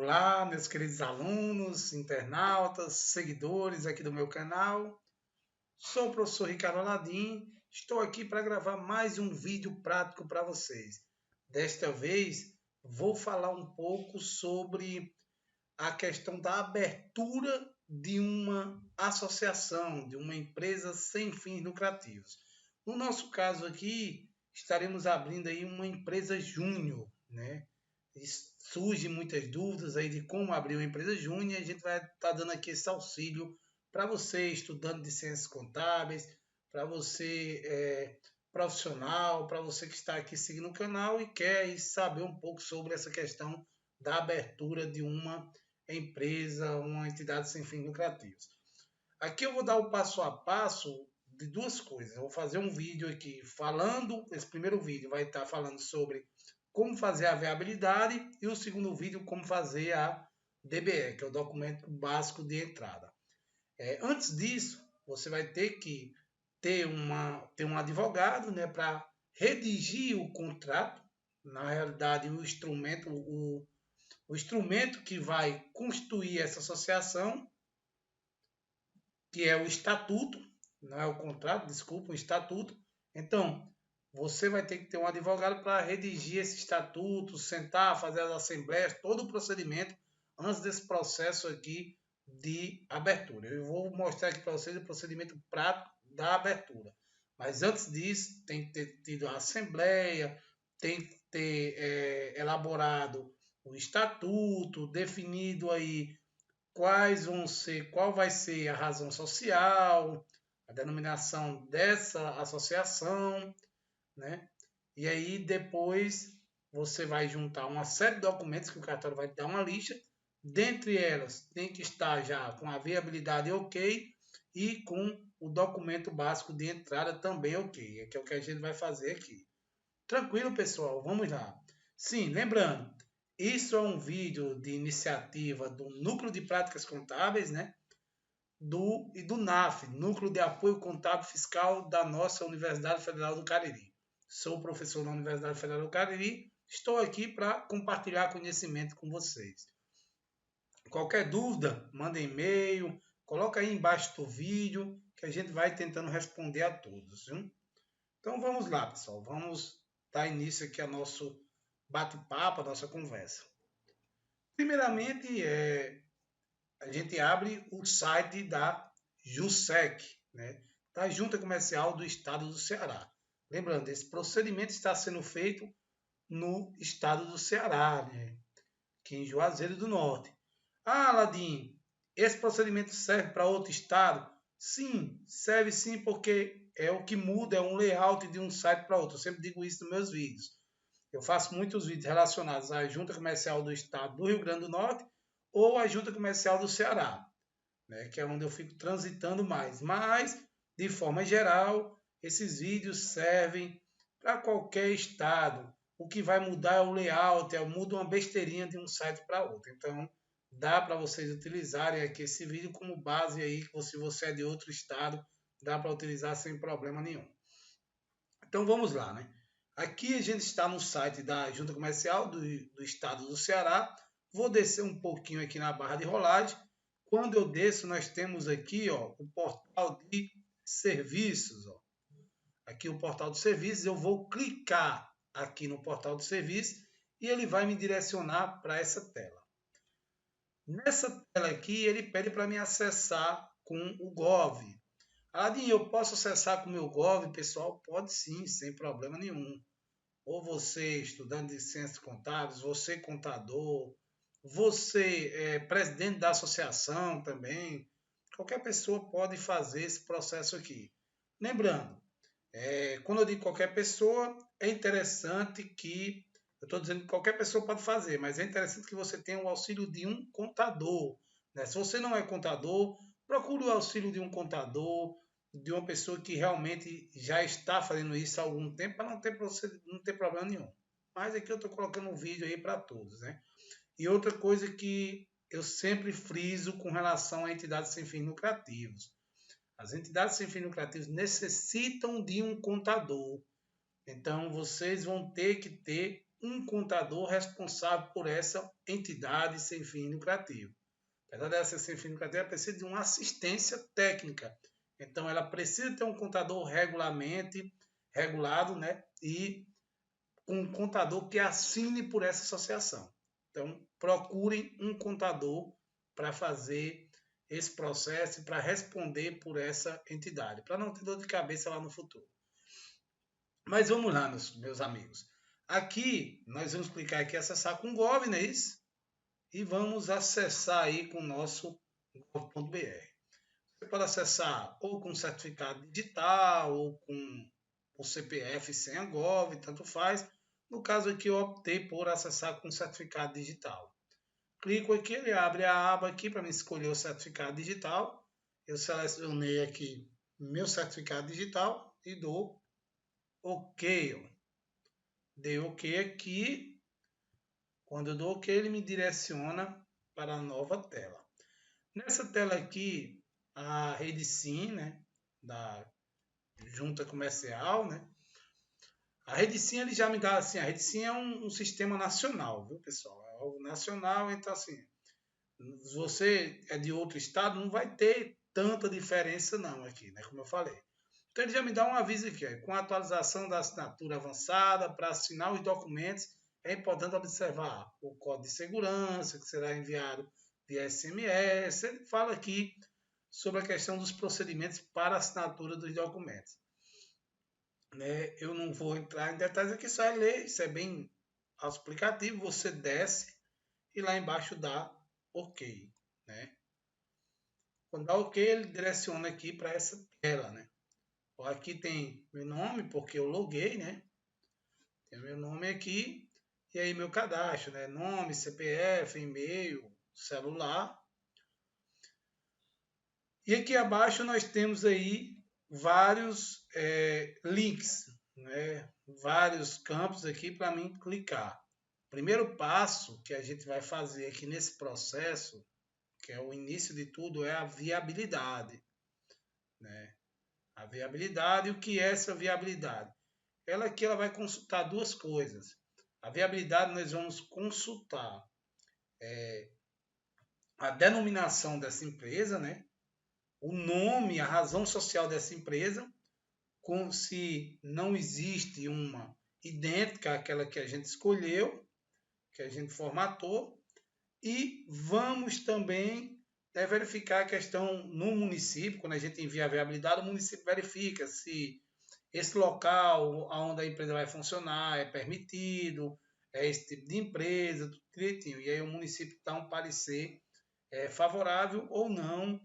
Olá, meus queridos alunos, internautas, seguidores aqui do meu canal. Sou o professor Ricardo Aladim. Estou aqui para gravar mais um vídeo prático para vocês. Desta vez, vou falar um pouco sobre a questão da abertura de uma associação, de uma empresa sem fins lucrativos. No nosso caso aqui, estaremos abrindo aí uma empresa júnior, né? Surgem muitas dúvidas aí de como abrir uma empresa júnior, e a gente vai estar dando aqui esse auxílio para você, estudante de ciências contábeis, para você profissional, para você que está aqui seguindo o canal e quer saber um pouco sobre essa questão da abertura de uma empresa, uma entidade sem fins lucrativos. Aqui eu vou dar o passo a passo de duas coisas. Eu vou fazer um vídeo aqui falando, esse primeiro vídeo vai estar falando sobre como fazer a viabilidade e o segundo vídeo como fazer a DBE, que é o documento básico de entrada. Antes disso, você vai ter que ter um advogado, né, para redigir o contrato. Na realidade, o instrumento que vai constituir essa associação, que é o estatuto, não é o contrato, desculpa, o estatuto. Então, você vai ter que ter um advogado para redigir esse estatuto, sentar, fazer as assembleias, todo o procedimento antes desse processo aqui de abertura. Eu vou mostrar aqui para vocês o procedimento prático da abertura. Mas antes disso, tem que ter tido a assembleia, tem que ter elaborado o estatuto, definido aí qual vai ser a razão social, a denominação dessa associação, né? E aí depois você vai juntar uma série de documentos que o cartório vai te dar uma lista. Dentre elas tem que estar já com a viabilidade ok e com o documento básico de entrada também ok, que é o que a gente vai fazer aqui. Tranquilo, pessoal? Vamos lá. Sim, lembrando, isso é um vídeo de iniciativa do Núcleo de Práticas Contábeis, né? E do NAF, Núcleo de Apoio Contábil Fiscal da nossa Universidade Federal do Cariri. Sou professor da Universidade Federal do Cariri, estou aqui para compartilhar conhecimento com vocês. Qualquer dúvida, manda e-mail, coloca aí embaixo do vídeo, que a gente vai tentando responder a todos. Viu? Então vamos lá, pessoal, vamos dar início aqui ao nosso bate-papo, a nossa conversa. Primeiramente, a gente abre o site da JUSEC, né, da Junta Comercial do Estado do Ceará. Lembrando, esse procedimento está sendo feito no estado do Ceará, né, aqui em Juazeiro do Norte. Ah, Aladim, esse procedimento serve para outro estado? Sim, serve sim, porque é o que muda, é um layout de um site para outro. Eu sempre digo isso nos meus vídeos. Eu faço muitos vídeos relacionados à Junta Comercial do Estado do Rio Grande do Norte ou à Junta Comercial do Ceará, né, que é onde eu fico transitando mais. Mas, de forma geral, esses vídeos servem para qualquer estado. O que vai mudar é o layout, muda uma besteirinha de um site para outro. Então, dá para vocês utilizarem aqui esse vídeo como base aí, se você é de outro estado, dá para utilizar sem problema nenhum. Então, vamos lá, né? Aqui a gente está no site da Junta Comercial do Estado do Ceará. Vou descer um pouquinho aqui na barra de rolagem. Quando eu desço, nós temos aqui ó, o portal de serviços. Ó. Aqui o portal de serviços. Eu vou clicar aqui no portal de serviços e ele vai me direcionar para essa tela. Nessa tela aqui, ele pede para me acessar com o Gov. Aladinho, eu posso acessar com o meu Gov, pessoal? Pode sim, sem problema nenhum. Ou você, estudante de ciências contábeis, você contador, você presidente da associação também, qualquer pessoa pode fazer esse processo aqui. Lembrando, quando eu digo qualquer pessoa, é interessante que, eu estou dizendo que qualquer pessoa pode fazer, mas é interessante que você tenha o auxílio de um contador. Né? Se você não é contador, procure o auxílio de um contador, de uma pessoa que realmente já está fazendo isso há algum tempo, para não ter problema nenhum. Mas aqui eu estou colocando um vídeo aí para todos. Né? E outra coisa que eu sempre friso com relação a entidades sem fins lucrativos. As entidades sem fins lucrativos necessitam de um contador. Então, vocês vão ter que ter um contador responsável por essa entidade sem fim lucrativo. Apesar dela ser sem fim lucrativo, ela precisa de uma assistência técnica. Então, ela precisa ter um contador regulado, né? E um contador que assine por essa associação. Então, procurem um contador para fazer esse processo e para responder por essa entidade, para não ter dor de cabeça lá no futuro. Mas vamos lá, meus amigos. Aqui, nós vamos clicar aqui, acessar com Gov, não é isso? E vamos acessar aí com o nosso gov.br. Você pode acessar ou com certificado digital, ou com o CPF sem a Gov, tanto faz. No caso aqui, eu optei por acessar com certificado digital. Clico aqui, ele abre a aba aqui para me escolher o certificado digital. Eu selecionei aqui meu certificado digital e dou OK. Dei OK aqui. Quando eu dou OK, ele me direciona para a nova tela. Nessa tela aqui, a rede SIM, né, da junta comercial, né? A rede SIM ele já me dá assim, a rede SIM é um sistema nacional, viu, pessoal? É algo nacional, então assim, se você é de outro estado, não vai ter tanta diferença não aqui, né, como eu falei. Então ele já me dá um aviso aqui, ó, com a atualização da assinatura avançada para assinar os documentos, é importante observar o código de segurança que será enviado via SMS. Ele fala aqui sobre a questão dos procedimentos para assinatura dos documentos. Né? Eu não vou entrar em detalhes aqui, só é ler, isso é bem explicativo. Você desce e lá embaixo dá OK. Né? Quando dá OK, ele direciona aqui para essa tela. Né? Aqui tem meu nome, porque eu loguei, né? Tem meu nome aqui e aí meu cadastro, né? Nome, CPF, e-mail, celular. E aqui abaixo nós temos aí vários links, né? Vários campos aqui para mim clicar. O primeiro passo que a gente vai fazer aqui nesse processo, que é o início de tudo, é a viabilidade. Né? A viabilidade, o que é essa viabilidade? Ela aqui ela vai consultar duas coisas. A viabilidade nós vamos consultar a denominação dessa empresa, né? O nome, a razão social dessa empresa, como se não existe uma idêntica àquela que a gente escolheu, que a gente formatou, e vamos também verificar a questão no município, quando a gente envia a viabilidade, o município verifica se esse local onde a empresa vai funcionar é permitido, é esse tipo de empresa, tudo direitinho. E aí o município dá um parecer favorável ou não,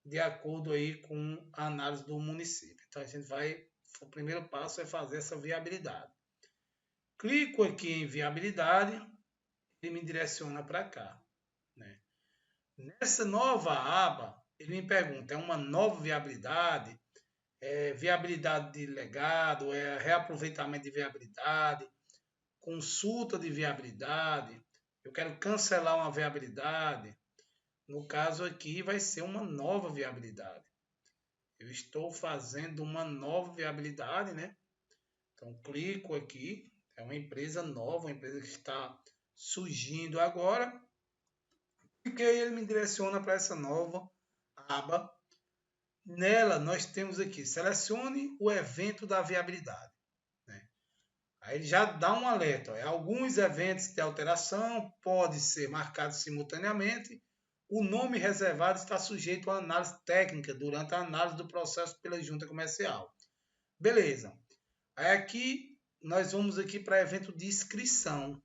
de acordo aí com a análise do município. Então a gente vai, o primeiro passo é fazer essa viabilidade. Clico aqui em viabilidade, ele me direciona para cá. Né? Nessa nova aba, ele me pergunta, é uma nova viabilidade? É viabilidade de legado, é reaproveitamento de viabilidade, consulta de viabilidade, eu quero cancelar uma viabilidade. No caso aqui vai ser uma nova viabilidade. Eu estou fazendo uma nova viabilidade, né? Então clico aqui, é uma empresa nova, uma empresa que está surgindo agora. E aí ele me direciona para essa nova aba. Nela nós temos aqui, selecione o evento da viabilidade. Né? Aí ele já dá um alerta. Ó, alguns eventos de alteração podem ser marcados simultaneamente. O nome reservado está sujeito à análise técnica durante a análise do processo pela junta comercial. Beleza. Aí aqui nós vamos aqui para evento de inscrição.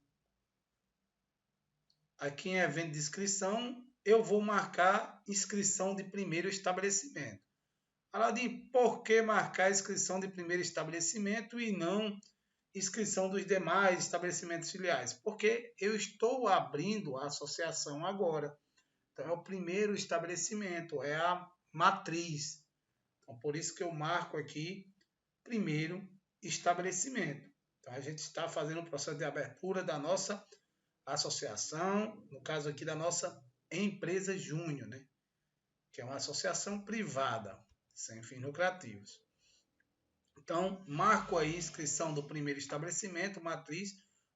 Aqui em evento de inscrição eu vou marcar inscrição de primeiro estabelecimento. Aladim, por que marcar inscrição de primeiro estabelecimento e não inscrição dos demais estabelecimentos filiais? Porque eu estou abrindo a associação agora. Então, é o primeiro estabelecimento, é a matriz. Então, por isso que eu marco aqui primeiro estabelecimento. Então, a gente está fazendo o processo de abertura da nossa associação, no caso aqui da nossa empresa júnior, né? Que é uma associação privada, sem fins lucrativos. Então, marco aí inscrição do primeiro estabelecimento, matriz.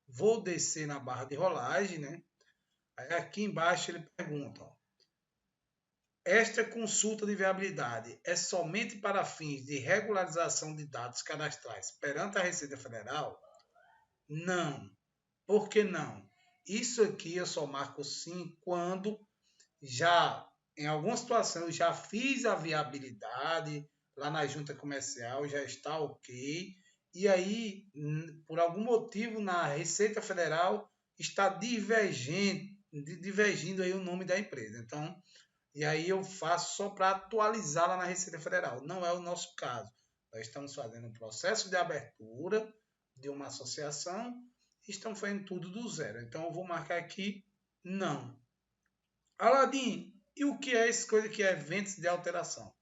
Vou descer na barra de rolagem, né? Aí aqui embaixo ele pergunta, ó, esta consulta de viabilidade é somente para fins de regularização de dados cadastrais perante a Receita Federal? Não. Por que não? Isso aqui eu só marco sim quando já, em alguma situação, eu já fiz a viabilidade lá na junta comercial, já está ok. E aí, por algum motivo, na Receita Federal está divergindo aí o nome da empresa. Então, e aí eu faço só para atualizar lá na Receita Federal. Não é o nosso caso. Nós estamos fazendo um processo de abertura de uma associação e estamos fazendo tudo do zero. Então eu vou marcar aqui não. Aladim, e o que é essa coisa que é eventos de alteração?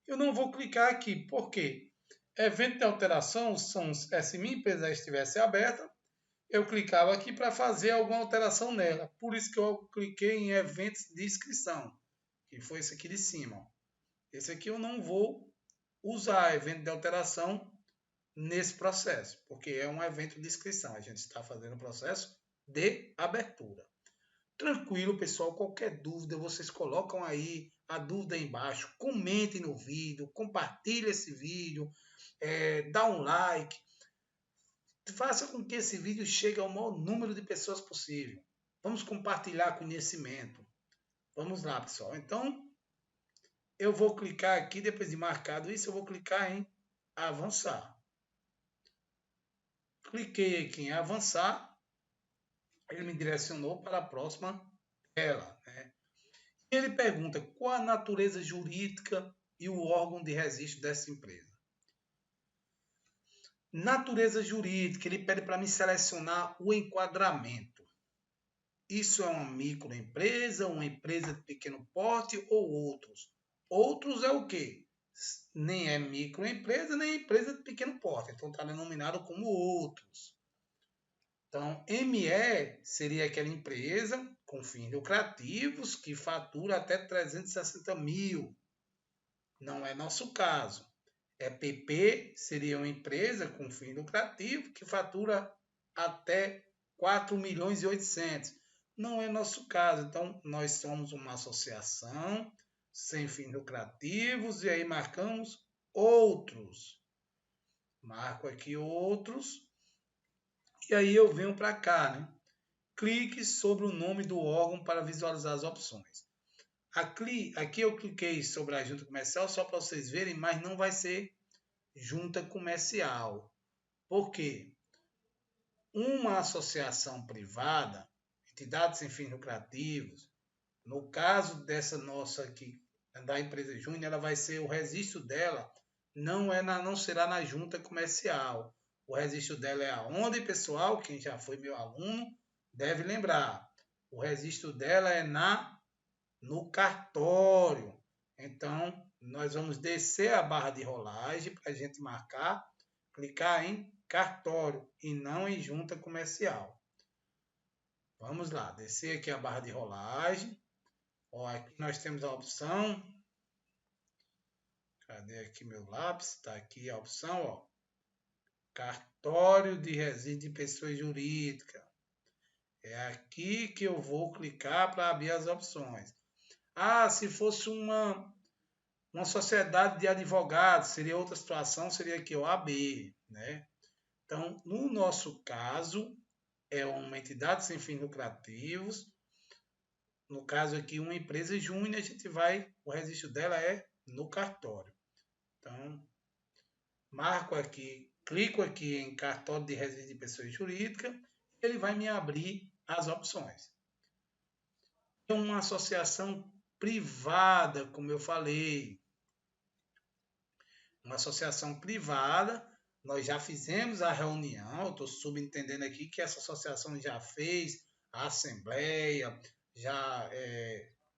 Eu não vou clicar aqui, por quê? Evento de alteração são, se minha empresa estivesse aberta, eu clicava aqui para fazer alguma alteração nela. Por isso que eu cliquei em eventos de inscrição, que foi esse aqui de cima. Ó. Esse aqui eu não vou usar evento de alteração nesse processo, porque é um evento de inscrição. A gente está fazendo o processo de abertura. Tranquilo, pessoal. Qualquer dúvida, vocês colocam aí a dúvida aí embaixo. Comentem no vídeo, compartilhe esse vídeo, dá um like. Faça com que esse vídeo chegue ao maior número de pessoas possível. Vamos compartilhar conhecimento. Vamos lá, pessoal. Então, eu vou clicar aqui, depois de marcado isso, eu vou clicar em avançar. Cliquei aqui em avançar. Ele me direcionou para a próxima tela, né? Ele pergunta qual a natureza jurídica e o órgão de registro dessa empresa. Natureza jurídica, ele pede para me selecionar o enquadramento. Isso é uma microempresa, uma empresa de pequeno porte ou outros? Outros é o quê? Nem é microempresa, nem empresa de pequeno porte. Então está denominado como outros. Então, ME seria aquela empresa com fins lucrativos que fatura até 360 mil. Não é nosso caso. PP seria uma empresa com fim lucrativo que fatura até 4 milhões e 800. Não é nosso caso. Então, nós somos uma associação sem fins lucrativos e aí marcamos outros. Marco aqui outros. E aí eu venho para cá, né? Clique sobre o nome do órgão para visualizar as opções. Aqui eu cliquei sobre a junta comercial só para vocês verem, mas não vai ser junta comercial. Por quê? Uma associação privada, entidade sem fins lucrativos, no caso dessa nossa aqui, da empresa Júnior, ela vai ser o registro dela, não será na junta comercial. O registro dela é aonde, pessoal? Quem já foi meu aluno deve lembrar. O registro dela é no cartório. Então, nós vamos descer a barra de rolagem para a gente marcar, clicar em cartório e não em junta comercial. Vamos lá, descer aqui a barra de rolagem. Ó, aqui nós temos a opção. Cadê aqui meu lápis? Está aqui a opção, ó. Cartório de resíduo de pessoa jurídica. É aqui que eu vou clicar para abrir as opções. Ah, se fosse uma sociedade de advogados, seria outra situação, seria aqui o AB, né? Então, no nosso caso, é uma entidade sem fins lucrativos. No caso aqui, uma empresa júnior, o registro dela é no cartório. Então, marco aqui, clico aqui em cartório de registro de pessoa jurídica, ele vai me abrir as opções. É uma associação privada, como eu falei, uma associação privada, nós já fizemos a reunião, estou subentendendo aqui que essa associação já fez a assembleia, já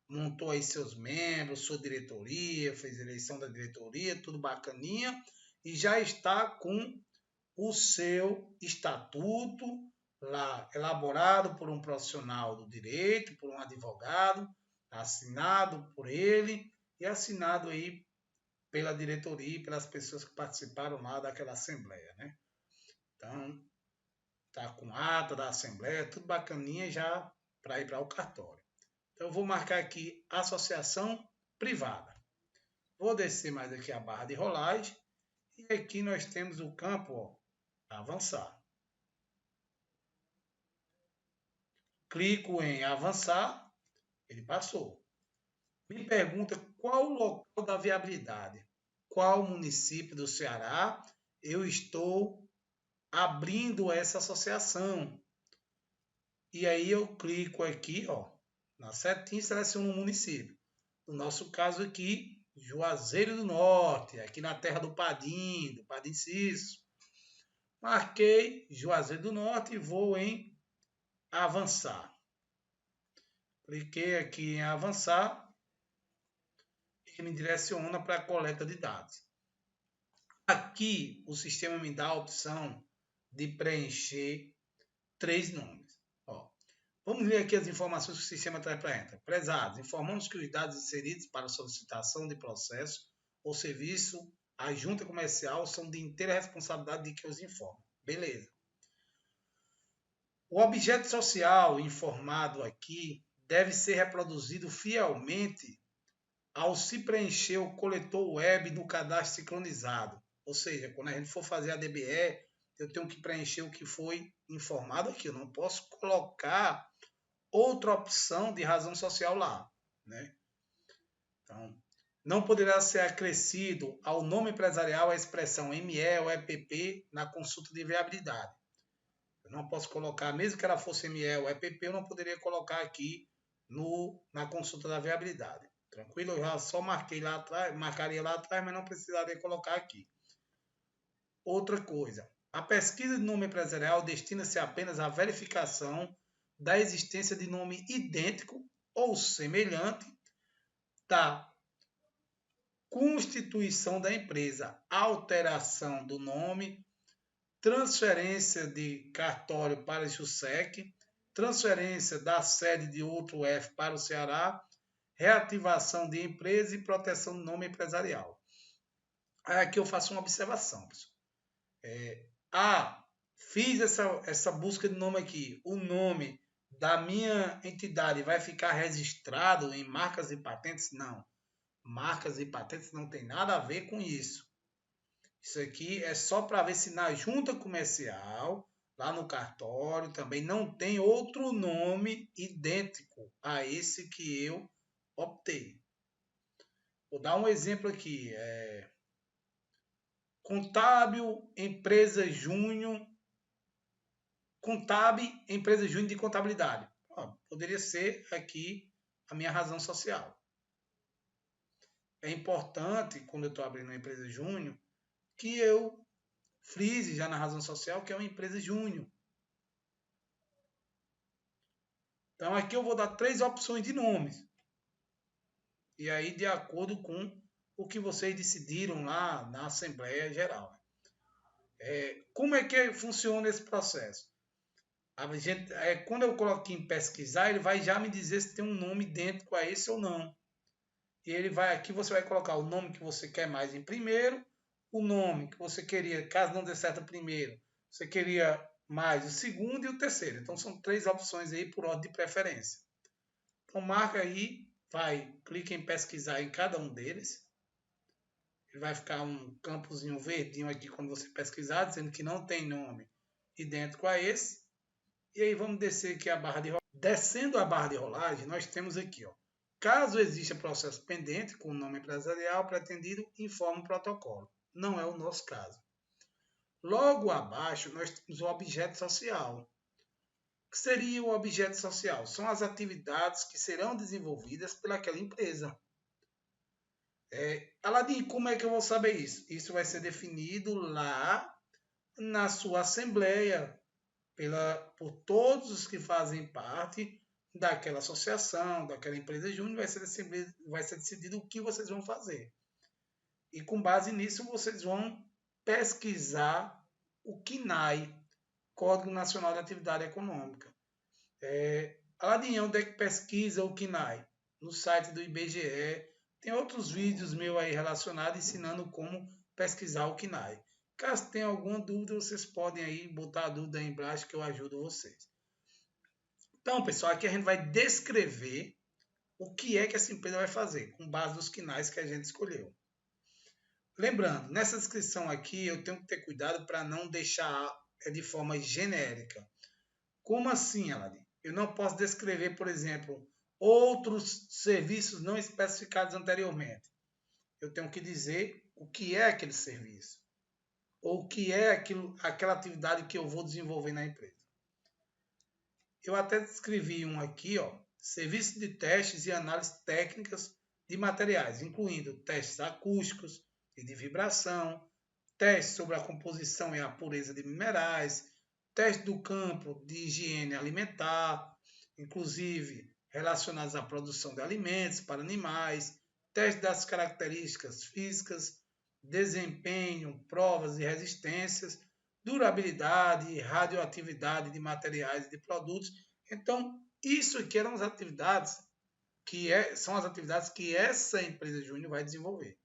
montou aí seus membros, sua diretoria, fez eleição da diretoria, tudo bacaninha, e já está com o seu estatuto lá elaborado por um profissional do direito, por um advogado, assinado por ele e assinado aí pela diretoria e pelas pessoas que participaram lá daquela assembleia, né? Então, Tá com ata da Assembleia, tudo bacaninha já para ir para o cartório. Então eu vou marcar aqui associação privada. Vou descer mais aqui a barra de rolagem e aqui nós temos o campo, ó, avançar. Clico em avançar, ele passou. Me pergunta qual o local da viabilidade, qual município do Ceará eu estou abrindo essa associação. E aí eu clico aqui, ó, na setinha e seleciono o município. No nosso caso aqui, Juazeiro do Norte, aqui na terra do Padim Cício. Marquei Juazeiro do Norte e vou em avançar. Cliquei aqui em avançar e me direciona para a coleta de dados. Aqui o sistema me dá a opção de preencher 3 nomes. Ó, vamos ver aqui as informações que o sistema traz para a entrada. Prezados, informamos que os dados inseridos para solicitação de processo ou serviço à junta comercial são de inteira responsabilidade de quem os informa. Beleza. O objeto social informado aqui deve ser reproduzido fielmente ao se preencher o coletor web do cadastro sincronizado. Ou seja, quando a gente for fazer a DBE, eu tenho que preencher o que foi informado aqui. Eu não posso colocar outra opção de razão social lá, né? Então, não poderá ser acrescido ao nome empresarial a expressão ME ou EPP na consulta de viabilidade. Eu não posso colocar, mesmo que ela fosse ME ou EPP, eu não poderia colocar aqui na consulta da viabilidade. Tranquilo? Eu já só marquei lá atrás, marcaria lá atrás, mas não precisaria colocar aqui. Outra coisa, a pesquisa de nome empresarial destina-se apenas à verificação da existência de nome idêntico ou semelhante da constituição da empresa, alteração do nome, transferência de cartório para o JUSEC, transferência da sede de outro F para o Ceará, reativação de empresa e proteção do nome empresarial. Aqui eu faço uma observação, pessoal. Fiz essa busca de nome aqui. O nome da minha entidade vai ficar registrado em marcas e patentes? Não. Marcas e patentes não tem nada a ver com isso. Isso aqui é só para ver se na junta comercial, lá no cartório, também não tem outro nome idêntico a esse que eu optei. Vou dar um exemplo aqui. Contábil, empresa Júnior. Contábil, empresa Júnior de contabilidade. Poderia ser aqui a minha razão social. É importante, quando eu estou abrindo uma empresa Júnior, que eu frise já na razão social que é uma empresa Júnior. Então aqui eu vou dar 3 opções de nomes. E aí de acordo com o que vocês decidiram lá na Assembleia Geral. Como é que funciona esse processo? Quando eu coloco aqui em pesquisar, ele vai já me dizer se tem um nome idêntico a esse ou não. E ele vai aqui, você vai colocar o nome que você quer mais em primeiro, o nome que você queria, caso não dê certo o primeiro, você queria mais o segundo e o terceiro. Então são 3 opções aí por ordem de preferência. Então marca aí, clica em pesquisar em cada um deles. Ele vai ficar um campozinho verdinho aqui quando você pesquisar, dizendo que não tem nome idêntico a esse. E aí vamos descer aqui a barra de rolagem. Descendo a barra de rolagem, nós temos aqui, ó. Caso exista processo pendente com o nome empresarial pretendido, informe o protocolo. Não é o nosso caso. Logo abaixo, nós temos o objeto social. O que seria o objeto social? São as atividades que serão desenvolvidas pelaquela empresa. Aladim, como é que eu vou saber isso? Isso vai ser definido lá na sua assembleia, por todos os que fazem parte daquela associação, daquela empresa júnior, vai ser decidido o que vocês vão fazer. E com base nisso, vocês vão pesquisar o CNAE, Código Nacional de Atividade Econômica. Aladim, onde é que pesquisa o CNAE? No site do IBGE. Tem outros vídeos meus aí relacionados ensinando como pesquisar o CNAE. Caso tenha alguma dúvida, vocês podem aí botar a dúvida aí embaixo que eu ajudo vocês. Então, pessoal, aqui a gente vai descrever o que é que essa empresa vai fazer, com base nos quinais que a gente escolheu. Lembrando, nessa descrição aqui, eu tenho que ter cuidado para não deixar de forma genérica. Como assim, Aladim? Eu não posso descrever, por exemplo, outros serviços não especificados anteriormente. Eu tenho que dizer o que é aquele serviço, ou o que é aquela atividade que eu vou desenvolver na empresa. Eu até descrevi um aqui, ó, serviço de testes e análises técnicas de materiais, incluindo testes acústicos e de vibração, testes sobre a composição e a pureza de minerais, testes do campo de higiene alimentar, inclusive relacionados à produção de alimentos para animais, testes das características físicas, desempenho, provas de resistências, durabilidade, radioatividade de materiais e de produtos. Então, isso aqui eram as atividades são as atividades que essa empresa júnior vai desenvolver.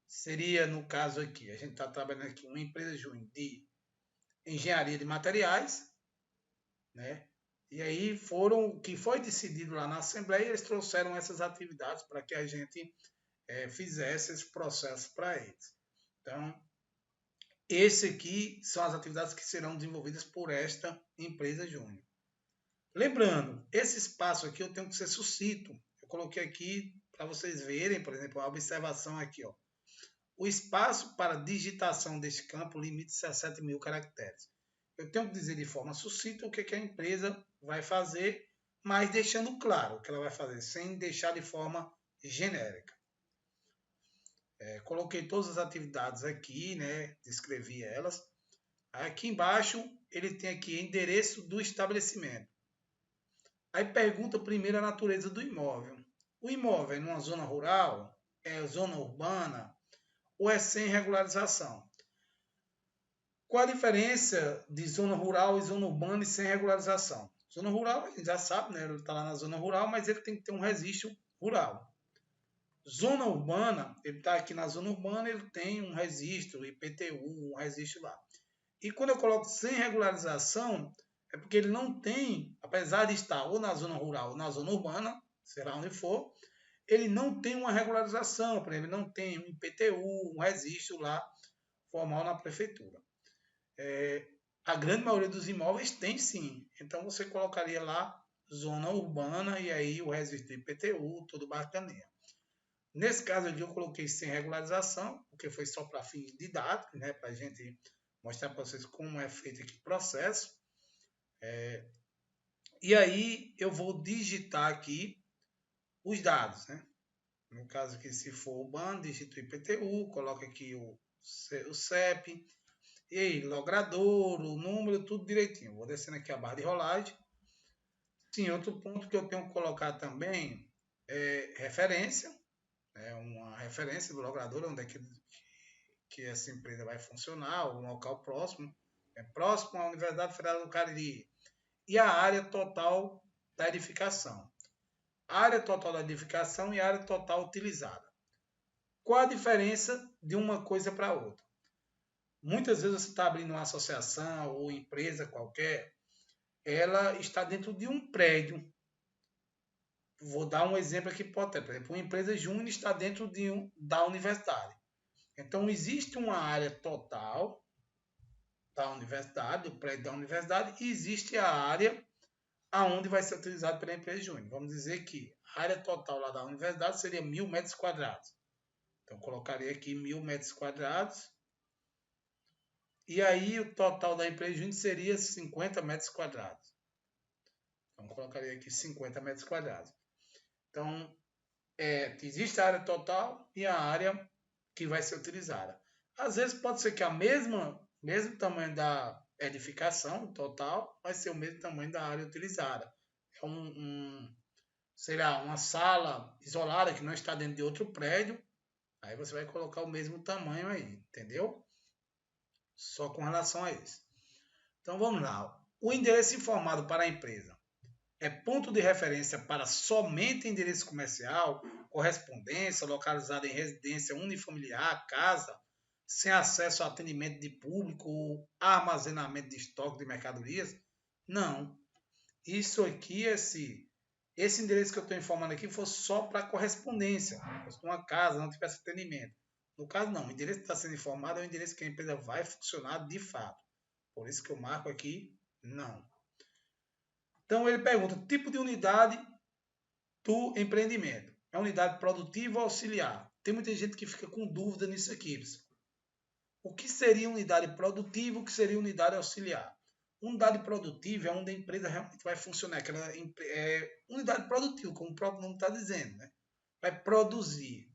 Seria, no caso aqui, a gente está trabalhando aqui uma empresa júnior de engenharia de materiais, né? E aí o que foi decidido lá na Assembleia, eles trouxeram essas atividades para que a gente fizesse esse processo para eles. Então, esse aqui são as atividades que serão desenvolvidas por esta empresa júnior. Lembrando, esse espaço aqui eu tenho que ser sucinto. Eu coloquei aqui para vocês verem, por exemplo, a observação aqui, ó. O espaço para digitação deste campo limita-se a 7.000 caracteres. Eu tenho que dizer de forma sucinta o que a empresa vai fazer, mas deixando claro o que ela vai fazer, sem deixar de forma genérica. Coloquei todas as atividades aqui, né? Descrevi elas. Aqui embaixo ele tem aqui endereço do estabelecimento. Aí pergunta primeiro a natureza do imóvel. O imóvel é numa zona rural? É zona urbana? Ou é sem regularização? Qual a diferença de zona rural e zona urbana e sem regularização? Zona rural, a gente já sabe, né? Ele está lá na zona rural, mas ele tem que ter um registro rural. Zona urbana, ele está aqui na zona urbana, ele tem um registro, IPTU, um registro lá. E quando eu coloco sem regularização, é porque ele não tem, apesar de estar ou na zona rural ou na zona urbana, será onde for, ele não tem uma regularização, por exemplo, ele não tem um IPTU, um registro lá formal na prefeitura. A grande maioria dos imóveis tem sim, então você colocaria lá zona urbana e aí o registro do IPTU, tudo bacaninha. Nesse caso aqui eu coloquei sem regularização, porque foi só para fins didáticos, né, para a gente mostrar para vocês como é feito aqui o processo. E aí eu vou digitar aqui os dados, né? No caso aqui, se for urbano, digito o IPTU, coloca aqui o CEP, e aí, logrador, o número, tudo direitinho. Vou descendo aqui a barra de rolagem. Sim, outro ponto que eu tenho que colocar também é referência, uma referência do logrador, onde é que essa empresa vai funcionar, um local próximo, próximo à Universidade Federal do Cariri. E a área total da edificação. Área total da edificação e área total utilizada. Qual a diferença de uma coisa para outra? Muitas vezes você está abrindo uma associação ou empresa qualquer, ela está dentro de um prédio. Vou dar um exemplo aqui, por exemplo, uma empresa júnior está dentro da universidade. Então, existe uma área total da universidade, do prédio da universidade, e existe a área aonde vai ser utilizado pela empresa júnior. Vamos dizer que a área total lá da universidade seria 1.000 metros quadrados. Então, colocaria aqui 1.000 metros quadrados. E aí, o total da empresa júnior seria 50 metros quadrados. Então, colocaria aqui 50 metros quadrados. Então, existe a área total e a área que vai ser utilizada. Às vezes, pode ser que mesmo tamanho da edificação total vai ser o mesmo tamanho da área utilizada. Será uma sala isolada que não está dentro de outro prédio, aí você vai colocar o mesmo tamanho aí, entendeu? Só com relação a isso. Então vamos lá. O endereço informado para a empresa é ponto de referência para somente endereço comercial, correspondência, localizada em residência unifamiliar, casa, sem acesso a atendimento de público ou armazenamento de estoque de mercadorias? Não. Isso aqui, esse endereço que eu estou informando aqui foi só para correspondência. Se uma casa não tivesse atendimento. No caso, não. O endereço que está sendo informado é o endereço que a empresa vai funcionar de fato. Por isso que eu marco aqui, não. Então, ele pergunta, tipo de unidade do empreendimento. É unidade produtiva ou auxiliar? Tem muita gente que fica com dúvida nisso aqui, pessoal. O que seria unidade produtiva? O que seria unidade auxiliar? Unidade produtiva é onde a empresa realmente vai funcionar. Aquela unidade produtiva, como o próprio nome está dizendo, né? Vai produzir.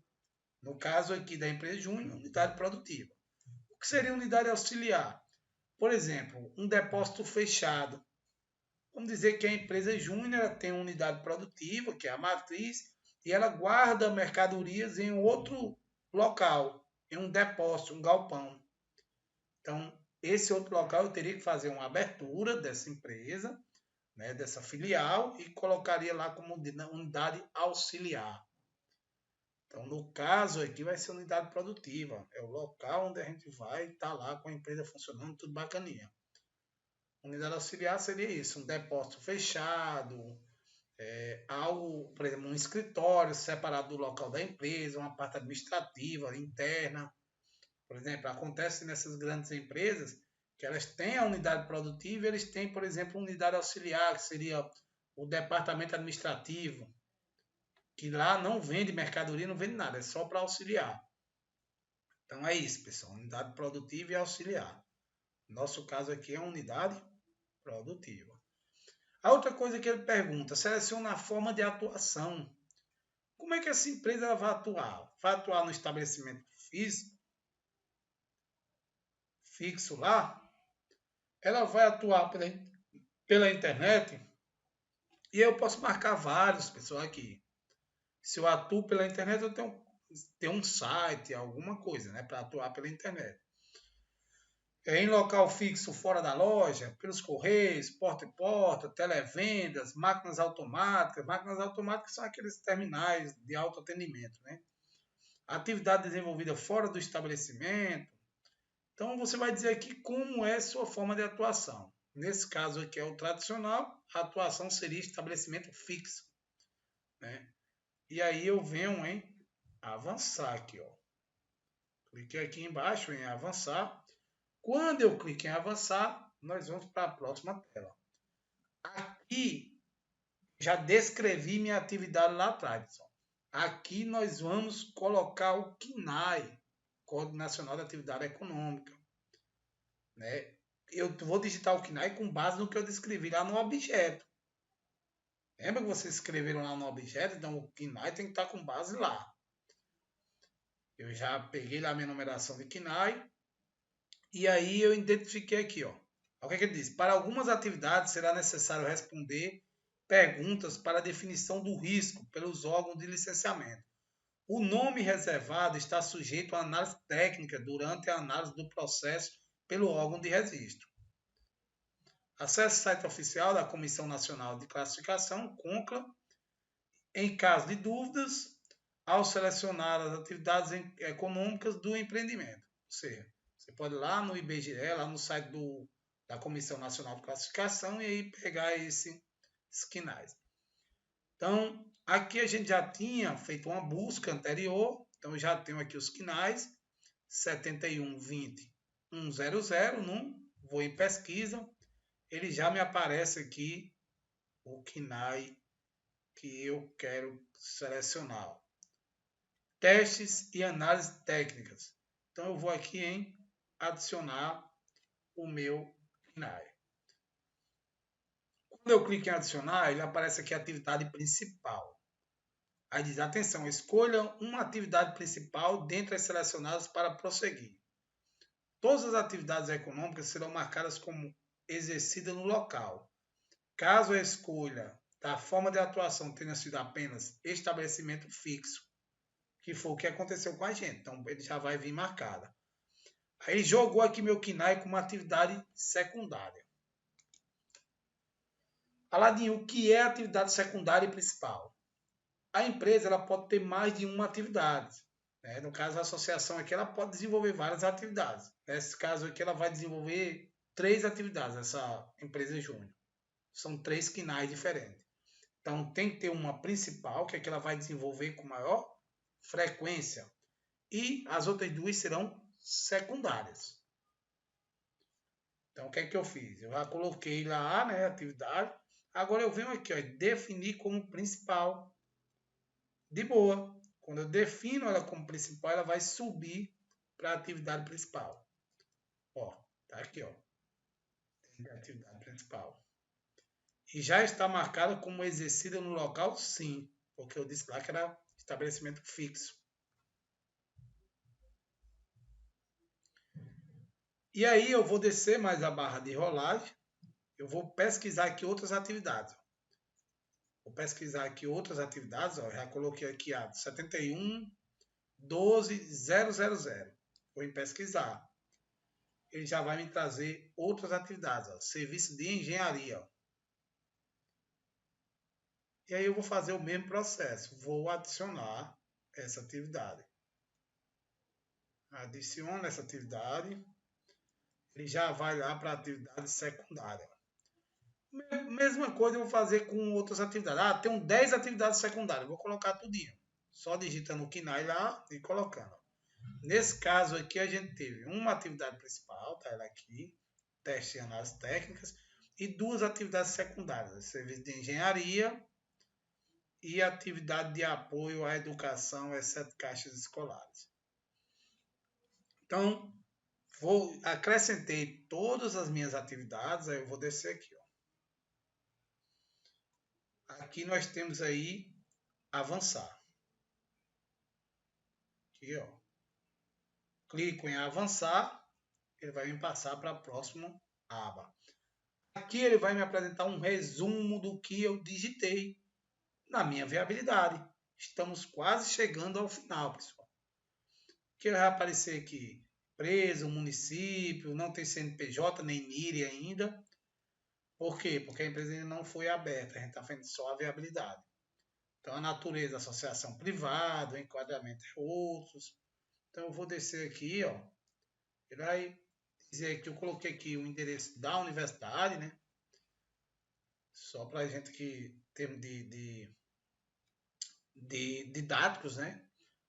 No caso aqui da empresa Júnior, unidade produtiva. O que seria unidade auxiliar? Por exemplo, um depósito fechado. Vamos dizer que a empresa Júnior tem uma unidade produtiva, que é a matriz, e ela guarda mercadorias em outro local, em um depósito, um galpão. Então, esse outro local eu teria que fazer uma abertura dessa empresa, né, dessa filial, e colocaria lá como unidade auxiliar. Então, no caso aqui vai ser unidade produtiva. É o local onde a gente vai estar lá com a empresa funcionando, tudo bacaninha. Unidade auxiliar seria isso, um depósito fechado, algo, por exemplo, um escritório separado do local da empresa, uma parte administrativa, interna. Por exemplo, acontece nessas grandes empresas que elas têm a unidade produtiva e eles têm, por exemplo, unidade auxiliar, que seria o departamento administrativo, que lá não vende mercadoria, não vende nada, é só para auxiliar. Então é isso, pessoal, unidade produtiva e auxiliar. Nosso caso aqui é unidade produtiva. A outra coisa que ele pergunta, seleciona a forma de atuação. Como é que essa empresa vai atuar? Vai atuar no estabelecimento fixo lá? Ela vai atuar pela internet? E eu posso marcar vários, pessoal, aqui. Se eu atuo pela internet, eu tenho um site, alguma coisa, né, para atuar pela internet. Em local fixo fora da loja, pelos correios, porta em porta, televendas, máquinas automáticas. Máquinas automáticas são aqueles terminais de autoatendimento, né? Atividade desenvolvida fora do estabelecimento. Então, você vai dizer aqui como é sua forma de atuação. Nesse caso aqui é o tradicional, a atuação seria estabelecimento fixo, né? E aí eu venho em avançar aqui, ó. Cliquei aqui embaixo em avançar. Quando eu clico em avançar, nós vamos para a próxima tela. Aqui já descrevi minha atividade lá atrás, pessoal. Aqui nós vamos colocar o CNAE, Código Nacional de Atividade Econômica, né? Eu vou digitar o CNAE com base no que eu descrevi lá no objeto. Lembra que vocês escreveram lá no objeto? Então o CNAE tem que estar com base lá. Eu já peguei lá a minha numeração de CNAE. E aí eu identifiquei aqui, ó. O que é que ele diz? Para algumas atividades será necessário responder perguntas para a definição do risco pelos órgãos de licenciamento. O nome reservado está sujeito à análise técnica durante a análise do processo pelo órgão de registro. Acesse o site oficial da Comissão Nacional de Classificação, CONCLA. Em caso de dúvidas, ao selecionar as atividades econômicas do empreendimento. Ou seja, você pode ir lá no IBGE, lá no site da Comissão Nacional de Classificação e aí pegar esses CNAEs. Então, aqui a gente já tinha feito uma busca anterior, então eu já tenho aqui os CNAEs 7120 100, vou em pesquisa, ele já me aparece aqui o CNAE que eu quero selecionar. Testes e análises técnicas. Então eu vou aqui em adicionar o meu CNAE. Quando eu clico em adicionar, ele aparece aqui a atividade principal. Aí diz, atenção, escolha uma atividade principal dentre as selecionadas para prosseguir. Todas as atividades econômicas serão marcadas como exercidas no local. Caso a escolha da forma de atuação tenha sido apenas estabelecimento fixo, que foi o que aconteceu com a gente. Então, ele já vai vir marcada. Aí ele jogou aqui meu CNAE como atividade secundária. Aladinho, o que é atividade secundária e principal? A empresa ela pode ter mais de uma atividade. né? No caso, a associação aqui ela pode desenvolver várias atividades. Nesse caso aqui, ela vai desenvolver 3 atividades, essa empresa júnior. São 3 quinais diferentes. Então, tem que ter uma principal, que é que ela vai desenvolver com maior frequência. E as outras 2 serão secundárias. Então, o que é que eu fiz? Eu já coloquei lá, né, atividade. Agora eu venho aqui, ó, definir como principal. De boa. Quando eu defino ela como principal, ela vai subir para a atividade principal. Ó, tá aqui, ó. Tem a atividade principal. E já está marcada como exercida no local? Sim, porque eu disse lá que era estabelecimento fixo. E aí eu vou descer mais a barra de rolagem. Eu vou pesquisar aqui outras atividades. Vou pesquisar aqui outras atividades. Ó, já coloquei aqui a 71.12.000. Vou em pesquisar. Ele já vai me trazer outras atividades. Ó, serviço de engenharia. Ó. E aí eu vou fazer o mesmo processo. Vou adicionar essa atividade. Adiciono essa atividade. Ele já vai lá para a atividade secundária. Mesma coisa eu vou fazer com outras atividades. Ah, tem 10 atividades secundárias. Vou colocar tudinho. Só digitando o KNAI lá e colocando. Nesse caso aqui a gente teve uma atividade principal, tá ela aqui, teste e análise técnicas, e 2 atividades secundárias, serviço de engenharia e atividade de apoio à educação, exceto caixas escolares. Então, acrescentei todas as minhas atividades, aí eu vou descer aqui. Ó. Aqui nós temos aí avançar. Aqui, ó. Clico em avançar, ele vai me passar para a próxima aba. Aqui ele vai me apresentar um resumo do que eu digitei na minha viabilidade. Estamos quase chegando ao final, pessoal. Que vai aparecer aqui, empresa, município, não tem CNPJ nem NIRE ainda. Por quê? Porque a empresa ainda não foi aberta, a gente está fazendo só a viabilidade. Então, a natureza, associação privada, o enquadramento é outros. Então, eu vou descer aqui, ó. Ele vai dizer que eu coloquei aqui o endereço da universidade, né? Só para a gente que tem de didáticos, né?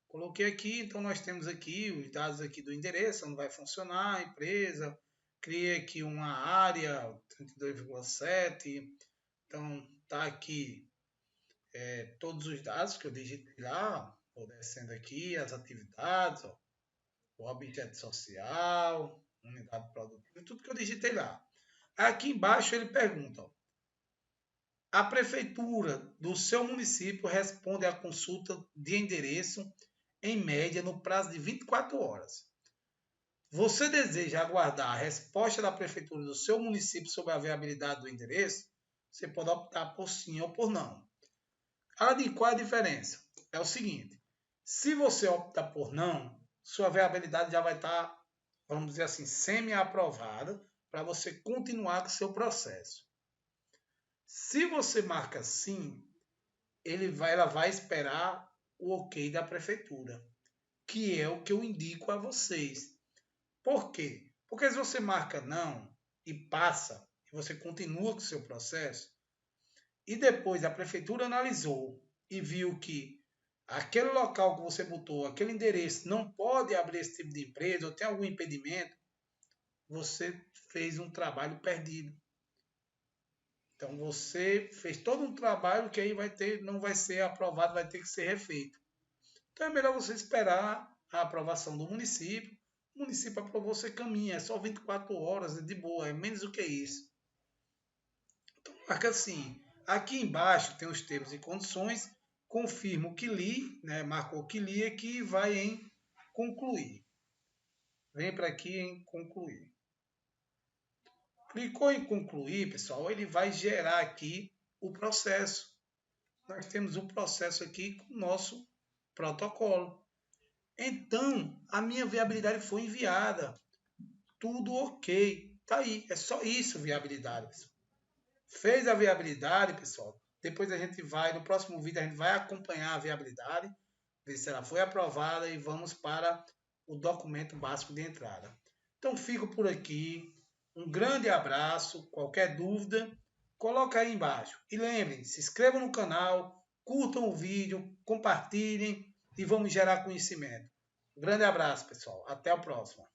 Coloquei aqui, então nós temos aqui os dados aqui do endereço, onde vai funcionar a empresa. Criei aqui uma área, 32,7. Então, tá aqui todos os dados que eu digitei lá. Vou descendo aqui as atividades, ó, o objeto social, unidade produtiva, tudo que eu digitei lá. Aqui embaixo ele pergunta, ó, a prefeitura do seu município responde à consulta de endereço em média no prazo de 24 horas. Você deseja aguardar a resposta da prefeitura do seu município sobre a viabilidade do endereço? Você pode optar por sim ou por não. Qual é a diferença? É o seguinte, se você optar por não, sua viabilidade já vai estar, vamos dizer assim, semi-aprovada para você continuar com o seu processo. Se você marca sim, ela vai esperar o ok da prefeitura, que é o que eu indico a vocês. Por quê? Porque se você marca não e passa, e você continua com o seu processo, e depois a prefeitura analisou e viu que aquele local que você botou, aquele endereço, não pode abrir esse tipo de empresa ou tem algum impedimento, você fez um trabalho perdido. Então você fez todo um trabalho que aí não vai ser aprovado, vai ter que ser refeito. Então é melhor você esperar a aprovação do município. O município aprovou, você caminha, é só 24 horas, de boa, é menos do que isso. Então marca assim, aqui embaixo tem os termos e condições, confirmo que li, né, marcou que li e que vai em concluir. Vem para aqui em concluir. Clicou em concluir, pessoal, ele vai gerar aqui o processo. Nós temos um processo aqui com o nosso protocolo. Então, a minha viabilidade foi enviada. Tudo ok. Tá aí. É só isso, viabilidade, pessoal. Fez a viabilidade, pessoal. Depois a gente vai, no próximo vídeo, a gente vai acompanhar a viabilidade. ver se ela foi aprovada e vamos para o documento básico de entrada. Então fico por aqui. Um grande abraço. Qualquer dúvida, coloca aí embaixo. E lembrem, se inscrevam no canal, curtam o vídeo, compartilhem e vamos gerar conhecimento. Um grande abraço, pessoal. Até a próxima.